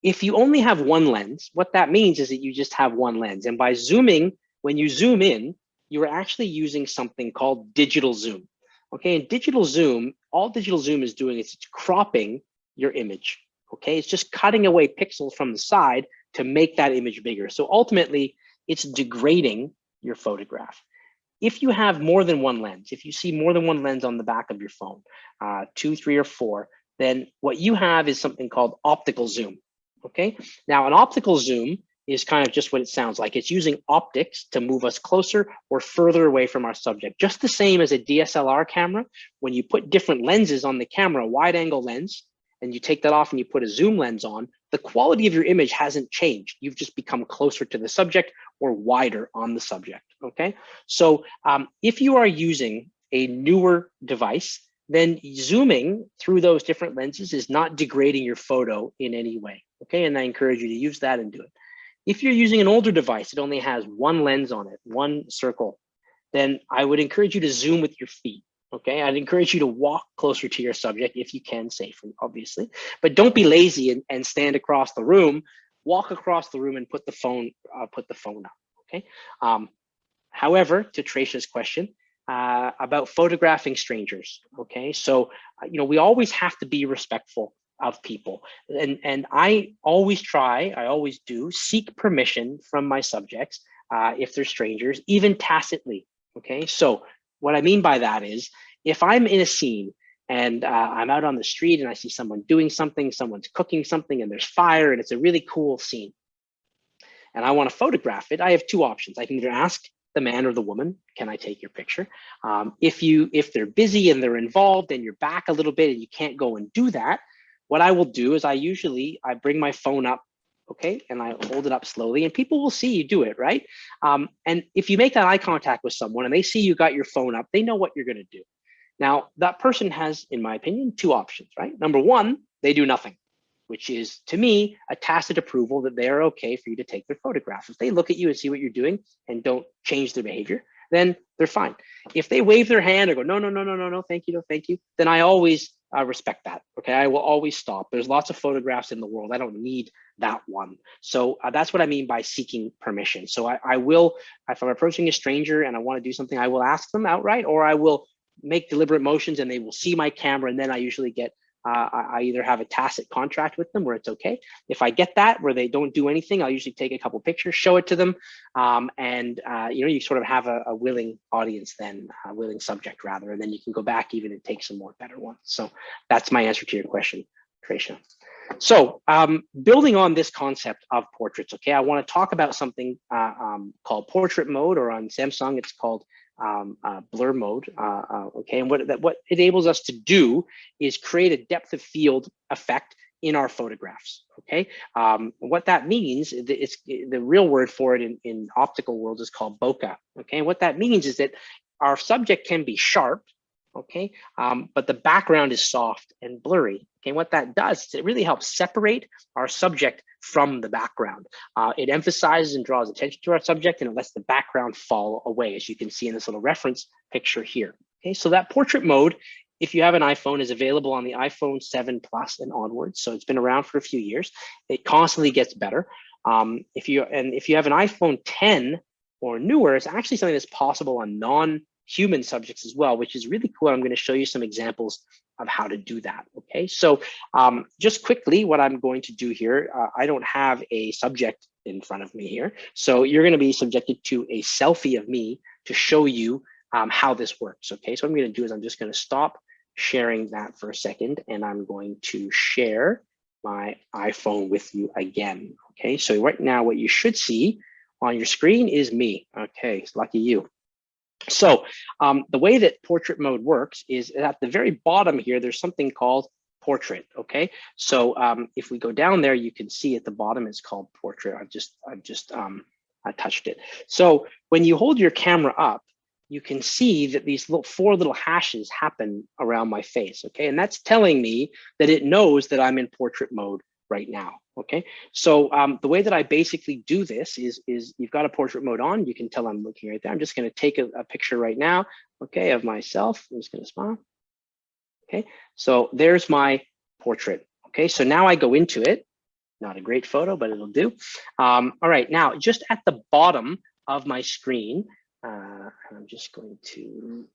if you only have 1 lens, what that means is that you just have 1 lens. And by zooming, when you zoom in, you are actually using something called digital zoom. Okay, and digital zoom, all digital zoom is doing is it's cropping your image. Okay, it's just cutting away pixels from the side to make that image bigger. So ultimately, it's degrading your photograph. If you have more than 1 lens, if you see more than 1 lens on the back of your phone, 2, 3, or 4, then what you have is something called optical zoom. Okay, now an optical zoom is kind of just what it sounds like. It's using optics to move us closer or further away from our subject. Just the same as a DSLR camera, when you put different lenses on the camera, a wide angle lens, and you take that off and you put a zoom lens on, the quality of your image hasn't changed. You've just become closer to the subject or wider on the subject, okay? So if you are using a newer device, then zooming through those different lenses is not degrading your photo in any way, okay? And I encourage you to use that and do it. If you're using an older device, it only has 1 lens on it, 1 circle, then I would encourage you to zoom with your feet. Okay, I'd encourage you to walk closer to your subject if you can safely, obviously, but don't be lazy and stand across the room. Walk across the room and put the phone up. Okay. However, to Tracia's question about photographing strangers. Okay, so we always have to be respectful of people, and I always do seek permission from my subjects if they're strangers, even tacitly. Okay, so what I mean by that is, if I'm in a scene and I'm out on the street and I see someone doing something, someone's cooking something, and there's fire, and it's a really cool scene, and I want to photograph it, I have 2 options. I can either ask the man or the woman, can I take your picture? If they're busy and they're involved and you're back a little bit and you can't go and do that, what I will do is I bring my phone up, okay, and I hold it up slowly, and people will see you do it, right? And if you make that eye contact with someone and they see you got your phone up, they know what you're going to do. Now, that person has, in my opinion, 2 options, right? Number 1, they do nothing, which is, to me, a tacit approval that they are okay for you to take their photograph. If they look at you and see what you're doing and don't change their behavior, then they're fine. If they wave their hand or go, no, thank you, then I always respect that. Okay, I will always stop. There's lots of photographs in the world. I don't need that one. So that's what I mean by seeking permission. So I will, if I'm approaching a stranger and I want to do something, I will ask them outright, or I will make deliberate motions and they will see my camera, and then I usually get I either have a tacit contract with them where it's okay. If I get that where they don't do anything, I'll usually take a couple pictures, show it to them, and you sort of have a willing audience then, a willing subject rather, and then you can go back even and take some more better ones. So that's my answer to your question, Tricia. So building on this concept of portraits, okay, I want to talk about something called portrait mode, or on Samsung, it's called blur mode. Okay, and what it enables us to do is create a depth of field effect in our photographs. Okay, what that means, it's the real word for it in optical world is called bokeh. Okay, and what that means is that our subject can be sharp, okay, but the background is soft and blurry. Okay, what that does is it really helps separate our subject from the background. It emphasizes and draws attention to our subject, and it lets the background fall away, as you can see in this little reference picture here. Okay, so that portrait mode, if you have an iPhone, is available on the iPhone 7 Plus and onwards. So it's been around for a few years. It constantly gets better. If you have an iPhone 10 or newer, it's actually something that's possible on non-human subjects as well, which is really cool. I'm going to show you some examples of how to do that. Okay, so just quickly, what I'm going to do here, I don't have a subject in front of me here, so you're going to be subjected to a selfie of me to show you how this works. Okay, so what I'm going to do is I'm just going to stop sharing that for a second, and I'm going to share my iPhone with you again. Okay, so right now what you should see on your screen is me. Okay, it's lucky you. So the way that portrait mode works is at the very bottom here, there's something called portrait. Okay, so if we go down there, you can see at the bottom it's called portrait. I touched it. So when you hold your camera up, you can see that these four little hashes happen around my face. Okay, and that's telling me that it knows that I'm in portrait mode right now. Okay, so the way that I basically do this is you've got a portrait mode on. You can tell I'm looking right there. I'm just going to take a picture right now, okay, of myself. I'm just going to smile. Okay, so there's my portrait. Okay, so now I go into it. Not a great photo, but it'll do. All right, now just at the bottom of my screen, I'm just going to,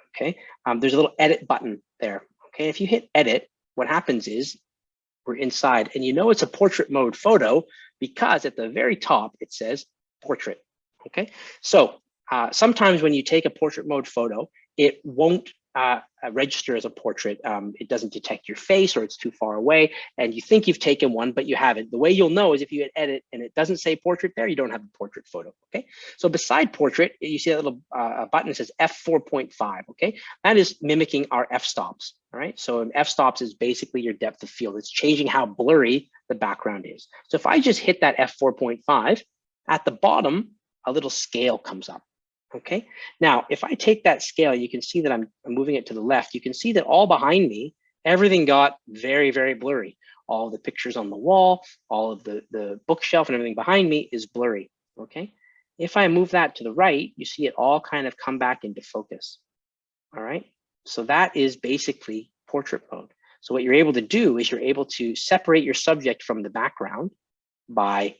okay, there's a little edit button there. Okay, if you hit edit, what happens is we're inside, and you know it's a portrait mode photo because at the very top it says portrait. Okay, so sometimes when you take a portrait mode photo, it won't register as a portrait. It doesn't detect your face, or it's too far away, and you think you've taken one, but you haven't. The way you'll know is if you hit edit and it doesn't say portrait there, you don't have a portrait photo. Okay, so beside portrait, you see that little button that says f4.5. Okay, that is mimicking our f-stops. All right, so f-stops is basically your depth of field. It's changing how blurry the background is. So if I just hit that f4.5, at the bottom, a little scale comes up. Okay, now if I take that scale, you can see that I'm moving it to the left. You can see that all behind me, everything got very, very blurry. All the pictures on the wall, all of the bookshelf and everything behind me is blurry. Okay, if I move that to the right, you see it all kind of come back into focus. All right, so that is basically portrait mode. So what you're able to do is you're able to separate your subject from the background by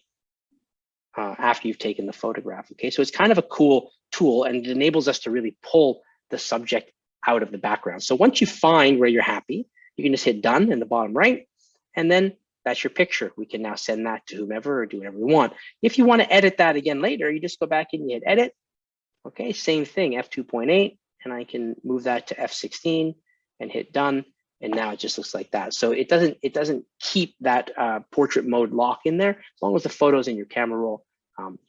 after you've taken the photograph. Okay, so it's kind of a cool tool, and it enables us to really pull the subject out of the background. So once you find where you're happy, you can just hit done in the bottom right, and then that's your picture. We can now send that to whomever or do whatever we want. If you want to edit that again later, you just go back and you hit edit. Okay, same thing, f2.8, and I can move that to f16 and hit done. And now it just looks like that. So it doesn't keep that portrait mode lock in there. As long as the photo's in your camera roll,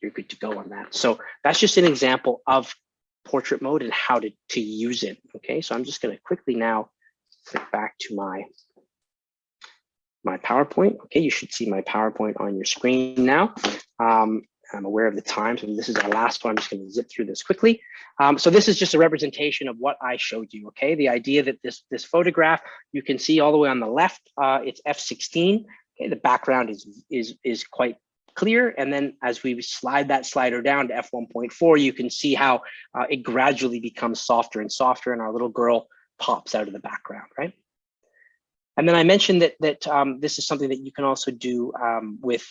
you're good to go on that. So that's just an example of portrait mode and how to use it. Okay, so I'm just going to quickly now click back to my PowerPoint. Okay, you should see my PowerPoint on your screen now. I'm aware of the time, so this is our last one. I'm just going to zip through this quickly. So this is just a representation of what I showed you. Okay, the idea that this photograph, you can see all the way on the left, it's f16. Okay, the background is quite clear, and then as we slide that slider down to f1.4, you can see how it gradually becomes softer and softer, and our little girl pops out of the background, right? And then I mentioned that this is something that you can also do with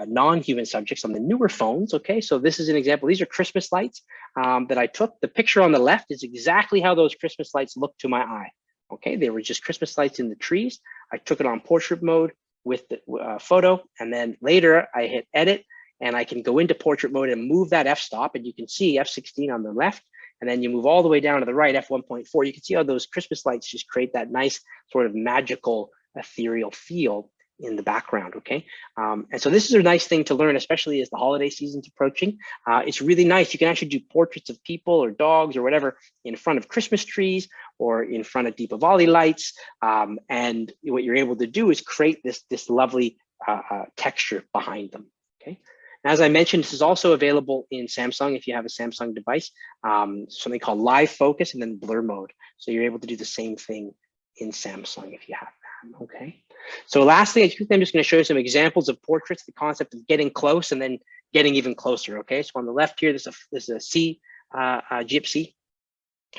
non-human subjects on the newer phones. Okay, so this is an example. These are Christmas lights that I took. The picture on the left is exactly how those Christmas lights look to my eye. Okay, they were just Christmas lights in the trees. I took it on portrait mode with the photo, and then later I hit edit, and I can go into portrait mode and move that f-stop, and you can see f16 on the left, and then you move all the way down to the right, f1.4. You can see how those Christmas lights just create that nice sort of magical ethereal feel in the background, okay? And so this is a nice thing to learn, especially as the holiday season's approaching. It's really nice. You can actually do portraits of people or dogs or whatever in front of Christmas trees or in front of Deepavali lights. And what you're able to do is create this lovely texture behind them, okay? As I mentioned, this is also available in Samsung if you have a Samsung device, something called live focus and then blur mode. So you're able to do the same thing in Samsung if you have that, okay? So lastly, I'm just going to show you some examples of portraits, the concept of getting close and then getting even closer, okay? So on the left here, this is a sea gypsy.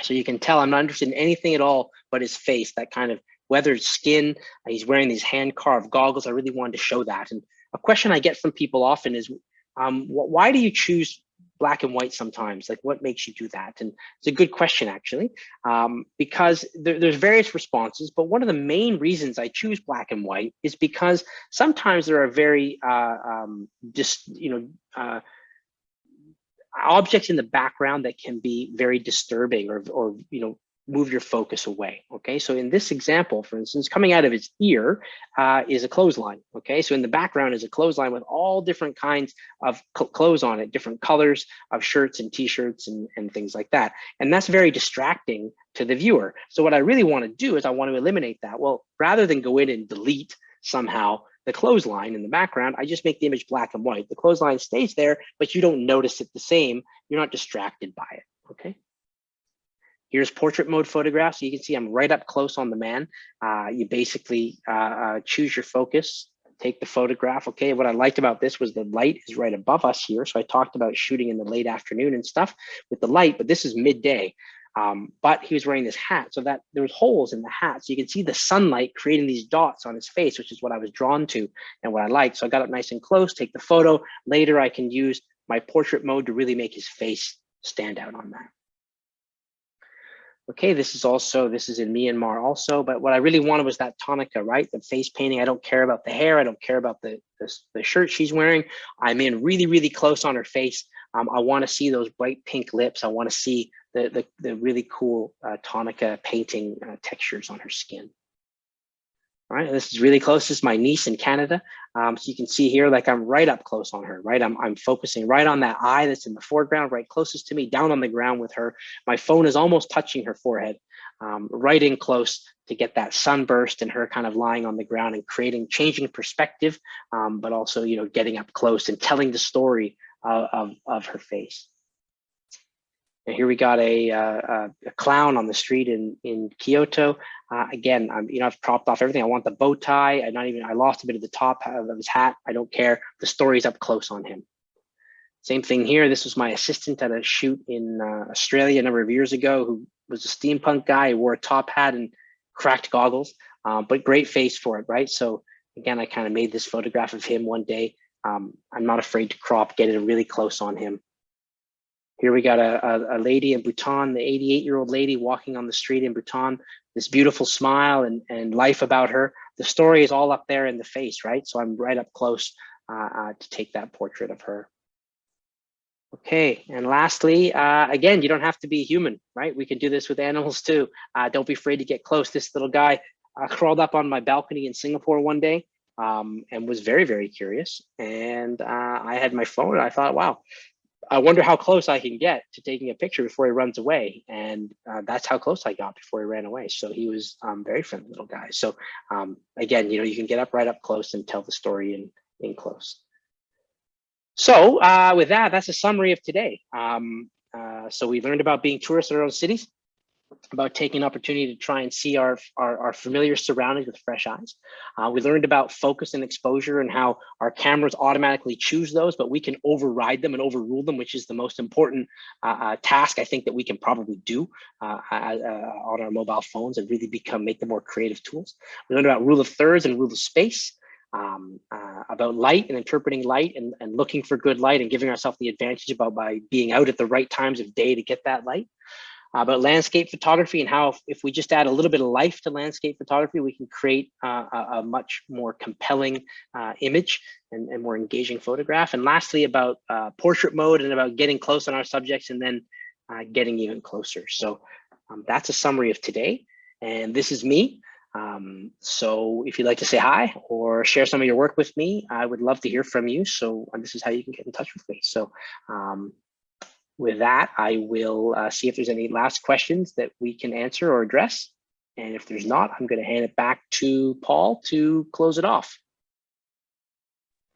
So you can tell I'm not interested in anything at all but his face, that kind of weathered skin. He's wearing these hand-carved goggles. I really wanted to show that. And a question I get from people often is, why do you choose black and white sometimes? Like, what makes you do that? And it's a good question, actually, because there's various responses. But one of the main reasons I choose black and white is because sometimes there are very, objects in the background that can be very disturbing or move your focus away, okay? So in this example, for instance, coming out of his ear is a clothesline, okay? So in the background is a clothesline with all different kinds of clothes on it, different colors of shirts and t-shirts and things like that. And that's very distracting to the viewer. So what I really want to do is I want to eliminate that. Well, rather than go in and delete somehow the clothesline in the background, I just make the image black and white. The clothesline stays there, but you don't notice it the same. You're not distracted by it, okay? Here's portrait mode photograph. So you can see I'm right up close on the man. You basically choose your focus, take the photograph. Okay, what I liked about this was the light is right above us here. So I talked about shooting in the late afternoon and stuff with the light, but this is midday. But he was wearing this hat so that there was holes in the hat. So you can see the sunlight creating these dots on his face, which is what I was drawn to and what I liked. So I got up nice and close, take the photo. Later, I can use my portrait mode to really make his face stand out on that. Okay, this is in Myanmar also, but what I really wanted was that tonica, right? The face painting. I don't care about the hair. I don't care about the shirt she's wearing. I'm in really, really close on her face. I want to see those bright pink lips. I want to see the really cool tonica painting textures on her skin. All right, this is really close. This is my niece in Canada. So you can see here, like I'm right up close on her, right? I'm focusing right on that eye that's in the foreground, right closest to me, down on the ground with her. My phone is almost touching her forehead, right in close to get that sunburst and her kind of lying on the ground and changing perspective, but also, getting up close and telling the story of her face. And here we got a clown on the street in Kyoto. Again, I've propped off everything. I want the bow tie. I lost a bit of the top of his hat. I don't care. The story's up close on him. Same thing here. This was my assistant at a shoot in Australia a number of years ago, who was a steampunk guy. He wore a top hat and cracked goggles, but great face for it, right? So again, I kind of made this photograph of him one day. I'm not afraid to crop, get it really close on him. Here we got a lady in Bhutan, the 88-year-old lady walking on the street in Bhutan, this beautiful smile and life about her. The story is all up there in the face, right? So I'm right up close to take that portrait of her. Okay, and lastly, again, you don't have to be human, right? We can do this with animals too. Don't be afraid to get close. This little guy crawled up on my balcony in Singapore one day and was very, very curious. And I had my phone and I thought, wow, I wonder how close I can get to taking a picture before he runs away. And that's how close I got before he ran away. So he was very friendly little guy. So again, you can get right up close and tell the story in close. So with that's a summary of today. So we learned about being tourists in our own cities, about taking an opportunity to try and see our familiar surroundings with fresh eyes. We learned about focus and exposure and how our cameras automatically choose those, but we can override them and overrule them, which is the most important task I think that we can probably do on our mobile phones and really make them more creative tools. We learned about rule of thirds and rule of space, about light and interpreting light and looking for good light and giving ourselves the advantage by being out at the right times of day to get that light. about landscape photography and how if we just add a little bit of life to landscape photography, we can create a much more compelling image and more engaging photograph. And lastly, about portrait mode and about getting close on our subjects and then getting even closer. So that's a summary of today. And this is me. So if you'd like to say hi or share some of your work with me, I would love to hear from you. So this is how you can get in touch with me. So with that, I will see if there's any last questions that we can answer or address. And if there's not, I'm going to hand it back to Paul to close it off.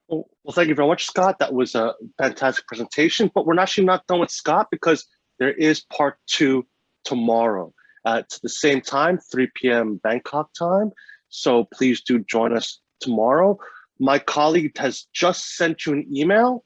Well, thank you very much, Scott. That was a fantastic presentation, but we're actually not done with Scott because there is part 2 tomorrow at the same time, 3 p.m. Bangkok time. So please do join us tomorrow. My colleague has just sent you an email.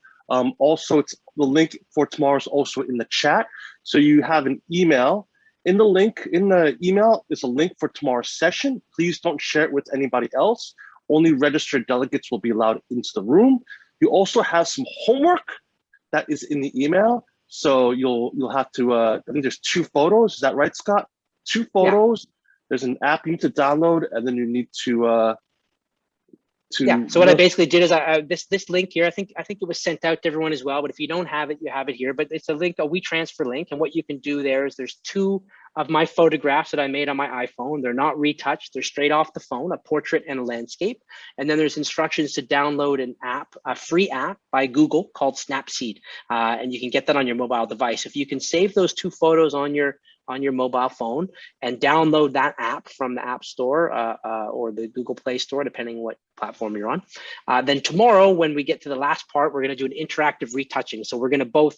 Also, it's the link for tomorrow is also in the chat. So you have an email. In the email is a link for tomorrow's session. Please don't share it with anybody else. Only registered delegates will be allowed into the room. You also have some homework that is in the email. So you'll have to, I think there's 2 photos. Is that right, Scott? 2 photos. Yeah. There's an app you need to download, and then you need to yeah. So what I basically did is this link here. I think it was sent out to everyone as well. But if you don't have it, you have it here. But it's a link, a WeTransfer link, and what you can do there is there's 2 of my photographs that I made on my iPhone. They're not retouched. They're straight off the phone, a portrait and a landscape. And then there's instructions to download an app, a free app by Google called Snapseed. And you can get that on your mobile device. If you can save those 2 photos on your mobile phone and download that app from the App Store or the Google Play Store, depending what platform you're on. Then tomorrow, when we get to the last part, we're going to do an interactive retouching. So we're going to both,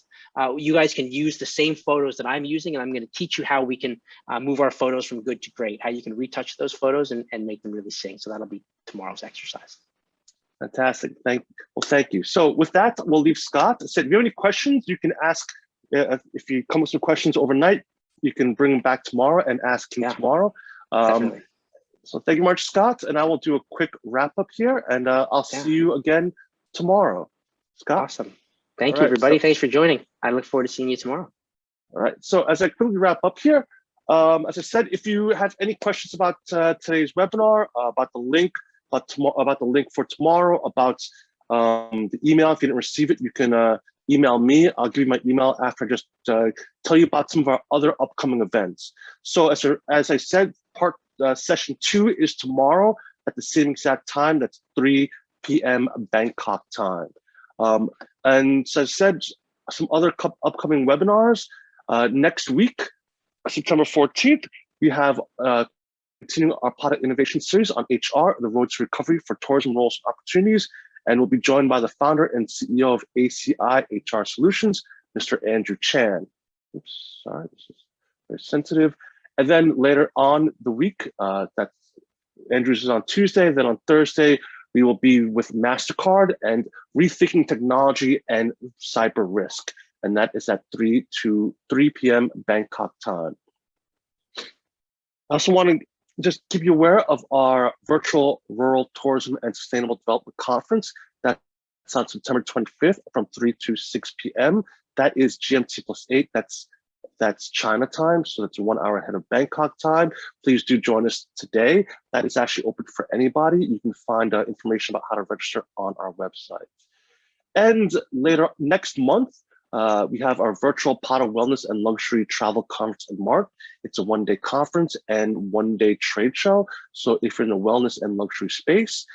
you guys can use the same photos that I'm using, and I'm going to teach you how we can move our photos from good to great, how you can retouch those photos and make them really sing. So that'll be tomorrow's exercise. Fantastic. Thank you. So with that, we'll leave Scott. I said, if you have any questions, you can ask. If you come with some questions overnight, you can bring them back tomorrow and ask him tomorrow. So thank you much, Scott. And I will do a quick wrap up here, and I'll see you again tomorrow. Scott? Awesome. Thank you, everybody. Thanks for joining. I look forward to seeing you tomorrow. All right. So as I quickly wrap up here, as I said, if you have any questions about today's webinar, about the link, about the link for tomorrow, about the email, if you didn't receive it, you can email me. I'll give you my email after I just tell you about some of our other upcoming events. So as I said, session 2 is tomorrow at the same exact time. That's 3 p.m. Bangkok time. And so I said, some other upcoming webinars. Next week, September 14th, we have continuing our product innovation series on HR, the road to recovery for tourism roles and opportunities. And we'll be joined by the founder and CEO of ACI HR Solutions, Mr. Andrew Chan. Oops, sorry, this is very sensitive. And then later on the week, that's Andrew's is on Tuesday. Then on Thursday, we will be with MasterCard and rethinking technology and cyber risk. And that is at 3 p.m. Bangkok time. I also want to just keep you aware of our virtual Rural Tourism and Sustainable Development Conference. That's on September 25th from 3 to 6 p.m. That is GMT +8. That's China time, so that's 1 hour ahead of Bangkok time. Please do join us today. That is actually open for anybody. You can find information about how to register on our website. And later next month, we have our virtual Pata Wellness and Luxury Travel Conference in March. It's a 1-day conference and 1-day trade show. So if you're in the wellness and luxury space,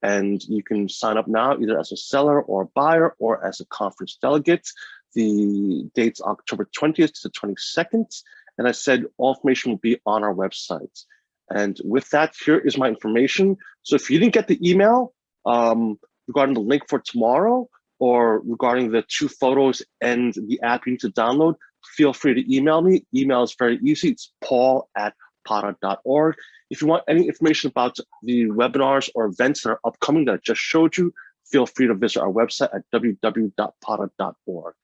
and you can sign up now either as a seller or a buyer or as a conference delegate. The date's October 20th to the 22nd. And I said all information will be on our website. And with that, here is my information. So if you didn't get the email regarding the link for tomorrow, or regarding the 2 photos and the app you need to download, feel free to email me. Email is very easy. It's paul@pata.org. If you want any information about the webinars or events that are upcoming that I just showed you, feel free to visit our website at www.pata.org.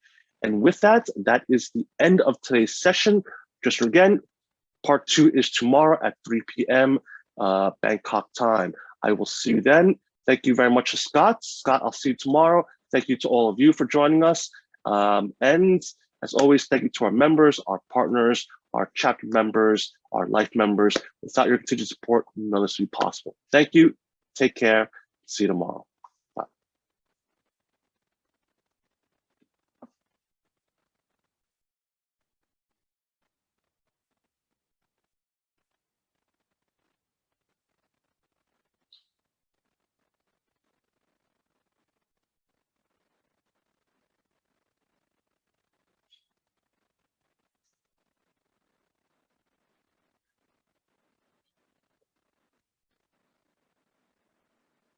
And with that, that is the end of today's session. Just again, part 2 is tomorrow at 3 p.m. Bangkok time. I will see you then. Thank you very much to Scott. Scott, I'll see you tomorrow. Thank you to all of you for joining us. And As always, thank you to our members, our partners, our chapter members, our life members. Without your continued support, none of this would be possible. Thank you. Take care. See you tomorrow.